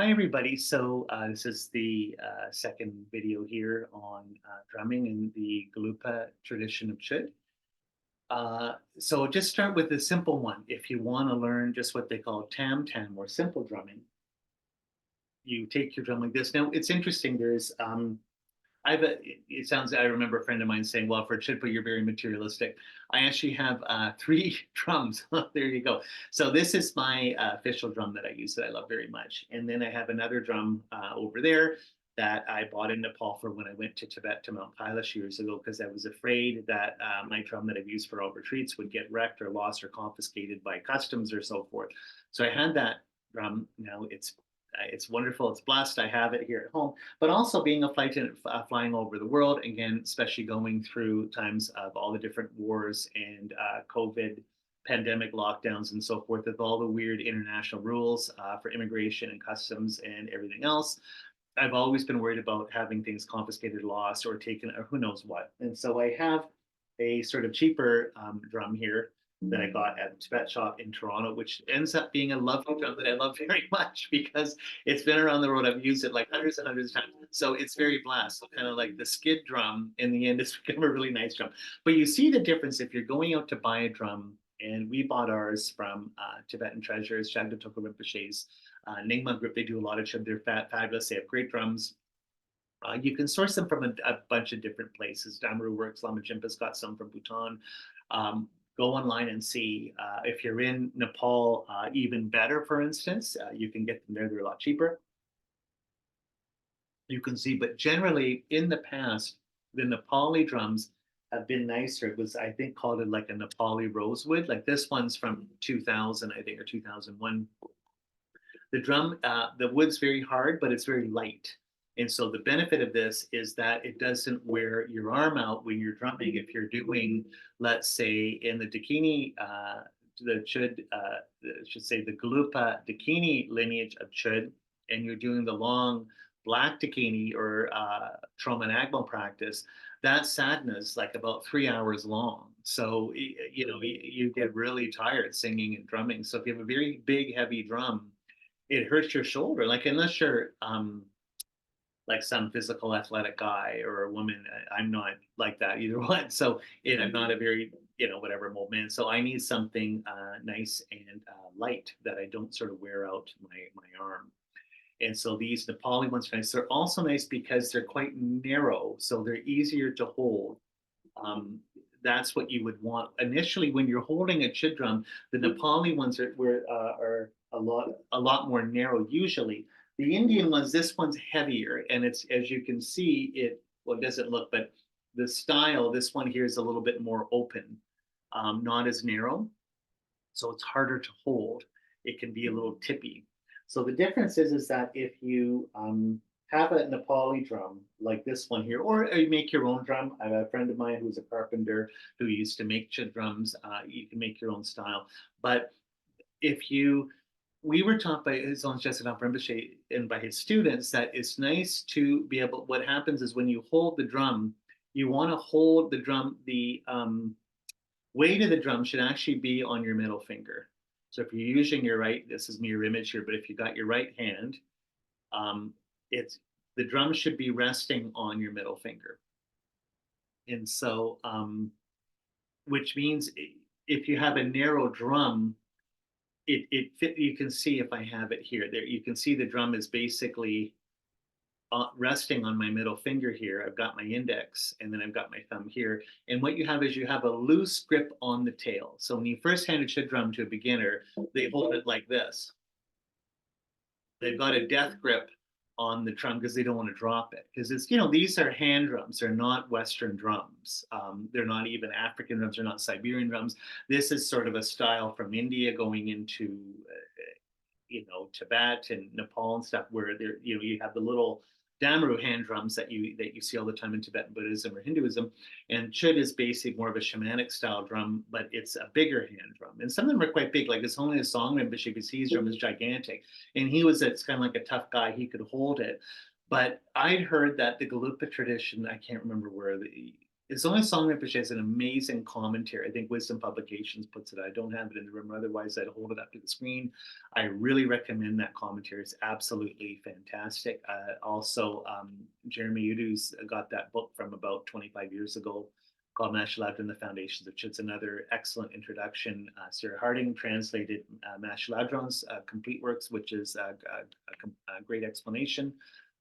Hi, everybody. So this is the second video here on drumming in the Gelugpa tradition of Chod. So just start with a simple one. If you want to learn just what they call Tam-Tam or simple drumming, you take your drum like this. Now, it's interesting. It sounds, I remember a friend of mine saying, well, for Chidpa, you're very materialistic. I actually have three drums. There you go. So this is my official drum that I use that I love very much. And then I have another drum over there that I bought in Nepal for when I went to Tibet to Mount Kailash years ago, because I was afraid that my drum that I've used for all retreats would get wrecked or lost or confiscated by customs or so forth. So I had that drum. Now it's wonderful. It's blessed. I have it here at home, but also being a flight attendant, flying over the world again, especially going through times of all the different wars and COVID pandemic lockdowns and so forth, with all the weird international rules for immigration and customs and everything else. I've always been worried about having things confiscated, lost, or taken, or who knows what. And so I have a sort of cheaper drum here that I got at the Tibet shop in Toronto, which ends up being a lovely drum that I love very much because it's been around the road. I've used it like hundreds and hundreds of times. So it's very blessed. So kind of like the skid drum in the end has become a really nice drum. But you see the difference if you're going out to buy a drum. And we bought ours from Tibetan Treasures, Shagda Toko Rinpoche's Nyingma group. They do a lot of shows. They're fabulous. They have great drums. You can source them from a bunch of different places. Damaru Works, Lama Jimpa's got some from Bhutan. Go online and see. If you're in Nepal, even better, for instance, you can get them there. They're a lot cheaper. You can see, but generally in the past, the Nepali drums have been nicer. It was, I think, called it like a Nepali rosewood. Like this one's from 2000, I think, or 2001. The wood's very hard, but it's very light. And so the benefit of this is that it doesn't wear your arm out when you're drumming. If you're doing, let's say, in the Dakini, should say the Gelugpa Dakini lineage of Chod, and you're doing the long black Dakini or Trauma and Agmo practice, that sadhana is like about 3 hours long. So, you get really tired singing and drumming. So if you have a very big, heavy drum, it hurts your shoulder. Like unless you're like some physical athletic guy or a woman, I'm not like that either one. So I'm not a very whatever mold man. So I need something nice and light that I don't sort of wear out my arm. And so these Nepali ones are nice. They're also nice because they're quite narrow, so they're easier to hold. Um, that's what you would want initially when you're holding a chid drum. The Nepali ones are a lot more narrow usually. The Indian ones, this one's heavier, and it's, as you can see, it doesn't look, but the style, this one here is a little bit more open, not as narrow, so it's harder to hold. It can be a little tippy. So the difference is that if you have a Nepali drum like this one here, or you make your own drum. I have a friend of mine who's a carpenter who used to make drums. You can make your own style. But if you, we were taught by his own Jessica Rinpoche and by his students that it's nice to be able, what happens is when you hold the drum, you want to hold the drum, the weight of the drum should actually be on your middle finger. So if you're using your right, this is mirror image here, but if you got your right hand, um, it's the drum should be resting on your middle finger. And so, which means if you have a narrow drum, it fit. You can see if I have it here. There, you can see the drum is basically resting on my middle finger here. I've got my index and then I've got my thumb here. And what you have is you have a loose grip on the tail. So when you first hand a chid drum to a beginner, they hold it like this. They've got a death grip on the drum because they don't want to drop it. Because it's, these are hand drums. They're not Western drums. They're not even African drums. They're not Siberian drums. This is sort of a style from India going into, Tibet and Nepal and stuff, where there, you have the little Damaru hand drums that you see all the time in Tibetan Buddhism or Hinduism, and Chod is basically more of a shamanic style drum, but it's a bigger hand drum, and some of them are quite big. Like it's only a song Rinpoche, because his drum is gigantic, and it's kind of like a tough guy. He could hold it, but I'd heard that the Gelugpa tradition, I can't remember where It's only Song Rinpoche has an amazing commentary. I think Wisdom Publications puts it. I don't have it in the room. Otherwise, I'd hold it up to the screen. I really recommend that commentary. It's absolutely fantastic. Also, Jeremy Udu's got that book from about 25 years ago called Mashalabdra and the Foundations of Chod. It's another excellent introduction. Sarah Harding translated Mashalabdran's complete works, which is a great explanation.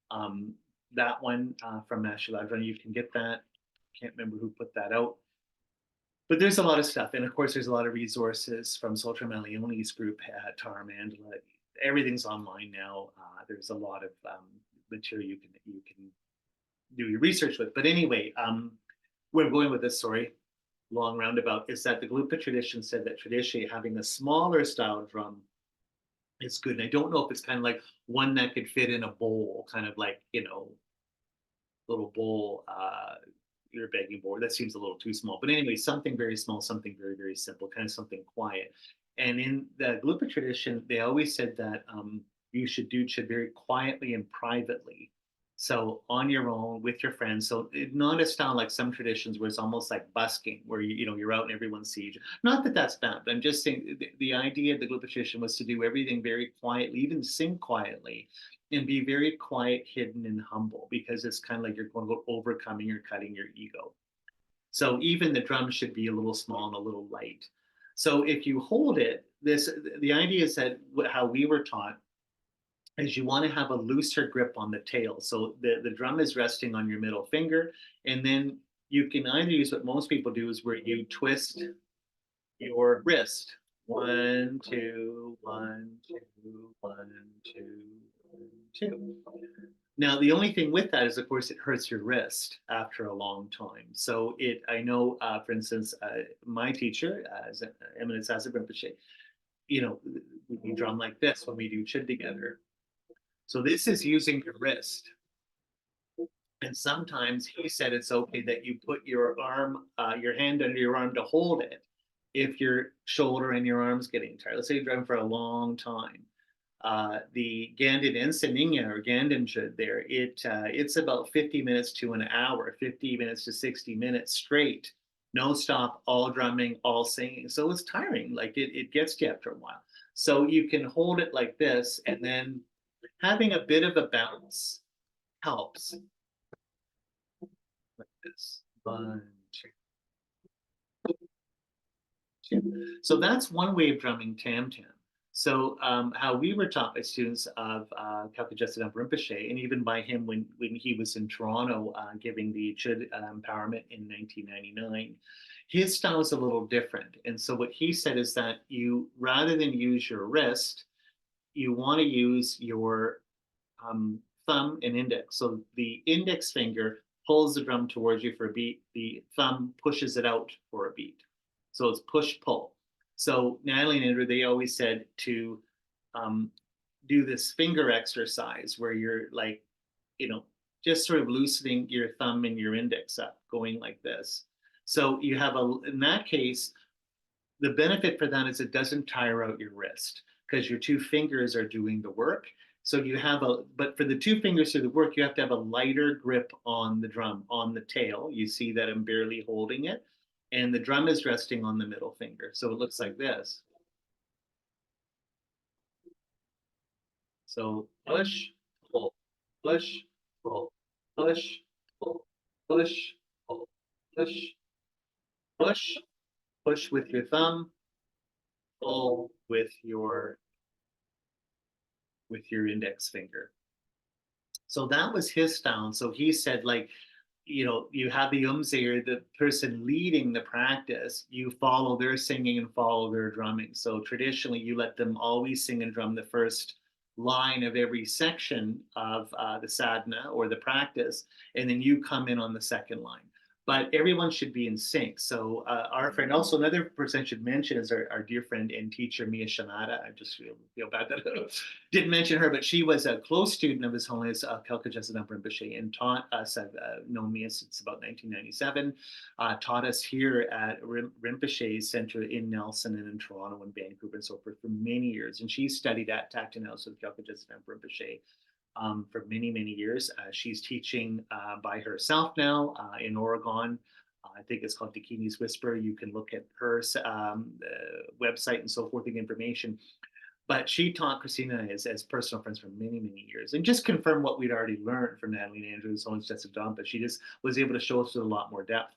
That one from Mashalabdran, you can get that. Can't remember who put that out. But there's a lot of stuff. And of course, there's a lot of resources from Sultan Maleone's group at Tara Mandala. Everything's online now. There's a lot of material you can do your research with. But anyway, where I'm going with this, sorry, long roundabout, is that the Gelugpa tradition said that traditionally having a smaller style drum is good. And I don't know if it's kind of like one that could fit in a bowl, kind of like, little bowl, your begging board. That seems a little too small. But anyway, something very small, something very, very simple, kind of something quiet. And in the Gelugpa tradition, they always said that you should do Chod very quietly and privately. So on your own with your friends. So not a style like some traditions where it's almost like busking, where you're out and everyone sees you. Not that that's bad, but I'm just saying the idea of the Gelugpa tradition was to do everything very quietly, even sing quietly, and be very quiet, hidden, and humble, because it's kind of like you're going about overcoming or cutting your ego. So even the drum should be a little small and a little light. So if you hold it, the idea is that how we were taught is you want to have a looser grip on the tail. So the drum is resting on your middle finger, and then you can either use what most people do is where you twist your wrist. 1, 2, 1, 2, 1, 2, 1, 2. Now, the only thing with that is, of course, it hurts your wrist after a long time. So I know, for instance, my teacher, Eminent Sasa Rinpoche, we drum like this when we do Chod together. So this is using your wrist. And sometimes he said it's okay that you put your hand under your arm to hold it if your shoulder and your arm's getting tired. Let's say you drum for a long time. The Ganden Enseninya or Ganden Chod there, it's about 50 minutes to an hour, 50 minutes to 60 minutes straight, no stop, all drumming, all singing. So it's tiring, like it gets to you after a while. So you can hold it like this, and then having a bit of a bounce helps. Like this. 1, 2, 2. So that's one way of drumming Tam-Tam. So how we were taught by students of Khalkha Jessadam Rinpoche, and even by him when he was in Toronto giving the Chod empowerment in 1999, his style is a little different. And so what he said is that you, rather than use your wrist, you want to use your thumb and index. So the index finger pulls the drum towards you for a beat. The thumb pushes it out for a beat. So it's push-pull. So Natalie and Andrew, they always said to do this finger exercise where you're like, just sort of loosening your thumb and your index up, going like this. So you have in that case, the benefit for that is it doesn't tire out your wrist because your two fingers are doing the work. So you have but for the two fingers to the work, you have to have a lighter grip on the drum, on the tail. You see that I'm barely holding it. And the drum is resting on the middle finger. So it looks like this. So push, pull, push, pull, push, pull, push, pull, push, push, push with your thumb, pull with your index finger. So that was his style. So he said, like, you have the umseer, the person leading the practice, you follow their singing and follow their drumming. So traditionally, you let them always sing and drum the first line of every section of the sadhana or the practice, and then you come in on the second line. But everyone should be in sync. So our friend, also another person I should mention is our dear friend and teacher, Mia Shanada. I just feel bad that I didn't mention her, but she was a close student of His Holiness Khalkha Jessadam Rinpoche and taught us, I've known Mia since about 1997, taught us here at Rinpoche Center in Nelson and in Toronto and Vancouver and so forth for many years. And she studied at Tacton House with Khalkha Jessadam Rinpoche for many, many years. She's teaching by herself now in Oregon. I think it's called Dakini's Whisper. You can look at her website and so forth, the information. But she taught Christina as personal friends for many, many years and just confirmed what we'd already learned from Natalie and Andrew and so on, just done, but she just was able to show us with a lot more depth.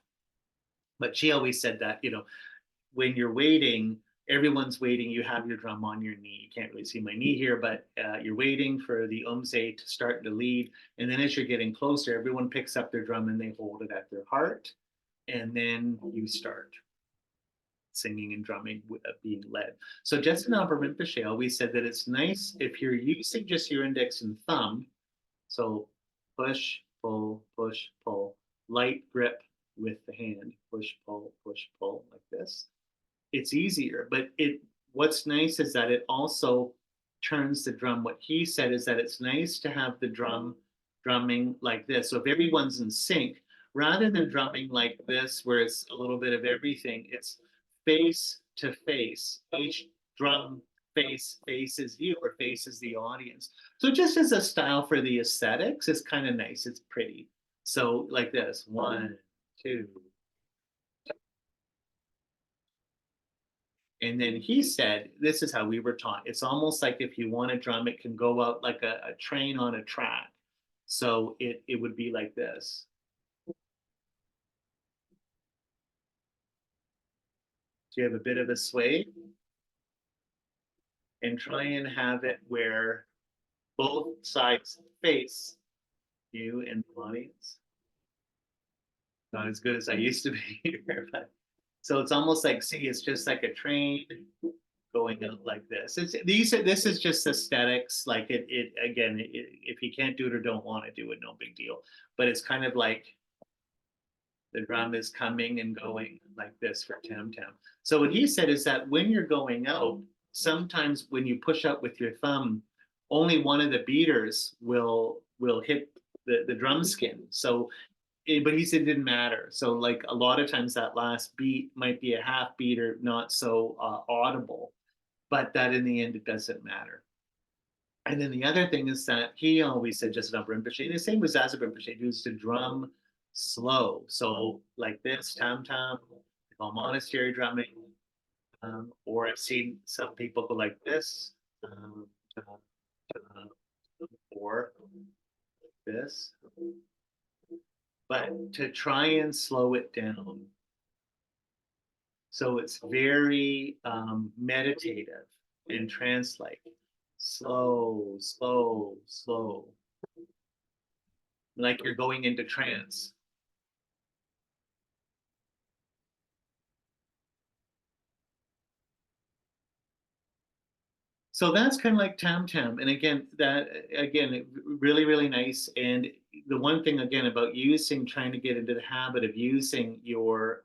But she always said that, when you're waiting, everyone's waiting. You have your drum on your knee. You can't really see my knee here, but you're waiting for the umse to start to lead. And then as you're getting closer, everyone picks up their drum and they hold it at their heart. And then you start singing and drumming, being led. So Jetsun Alpa Rinpoche always said that it's nice if you're using just your index and thumb. So push, pull, light grip with the hand, push, pull, like this. It's easier, but what's nice is that it also turns the drum. What he said is that it's nice to have the drumming like this. So if everyone's in sync, rather than drumming like this, where it's a little bit of everything, it's face to face. Each drum face faces you or faces the audience. So just as a style for the aesthetics, it's kind of nice. It's pretty. So like this, 1, 2. And then he said, this is how we were taught. It's almost like if you want to drum, it can go out like a train on a track. So it would be like this. So you have a bit of a sway and try and have it where both sides face you and the audience. Not as good as I used to be here, but so it's almost like, see, it's just like a train going out like this. This is just aesthetics. Like again, if you can't do it or don't want to do it, no big deal. But it's kind of like the drum is coming and going like this for Tam-Tam. So what he said is that when you're going out, sometimes when you push up with your thumb, only one of the beaters will hit the drum skin. So but he said it didn't matter. So like a lot of times that last beat might be a half beat or not so audible, but that in the end it doesn't matter. And then the other thing is that he always said just enough Rinpoche. The same with Zaza Rinpoche, used to drum slow. So like this, Tam-Tam, call monastery drumming. Or I've seen some people go like this, or this. But to try and slow it down. So it's very meditative and trance-like. Slow, slow, slow. Like you're going into trance. So that's kind of like Tam-Tam. And again, really, really nice. And the one thing again about trying to get into the habit of using your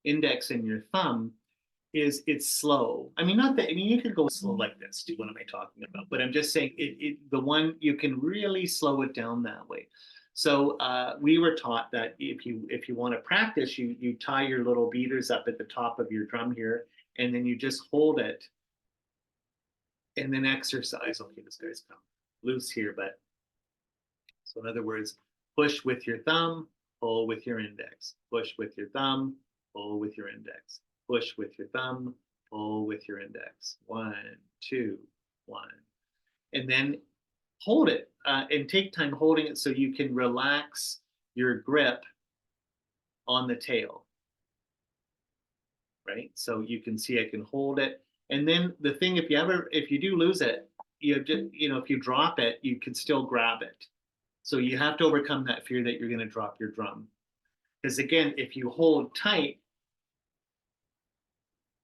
index and your thumb is it's slow. I mean, not that, I mean, you could go slow like this too. What am I talking about? But I'm just saying the one you can really slow it down that way. So we were taught that if you want to practice, you tie your little beaters up at the top of your drum here, and then you just hold it and then exercise. Okay, this guy's come loose here, but so in other words, push with your thumb, pull with your index, push with your thumb, pull with your index, push with your thumb, pull with your index. 1, 2, 1. And then hold it and take time holding it so you can relax your grip on the tail. Right? So you can see I can hold it. And then the thing, if you do lose it, if you drop it, you can still grab it. So you have to overcome that fear that you're going to drop your drum. Because again, if you hold tight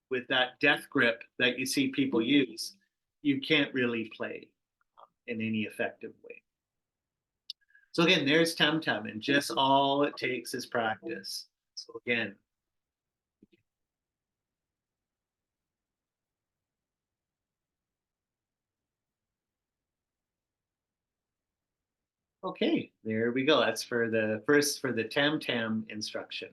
with that death grip that you see people use, you can't really play in any effective way. So again, there's Tam-Tam, and just all it takes is practice. So again, okay, there we go. That's for the Tam-Tam instruction.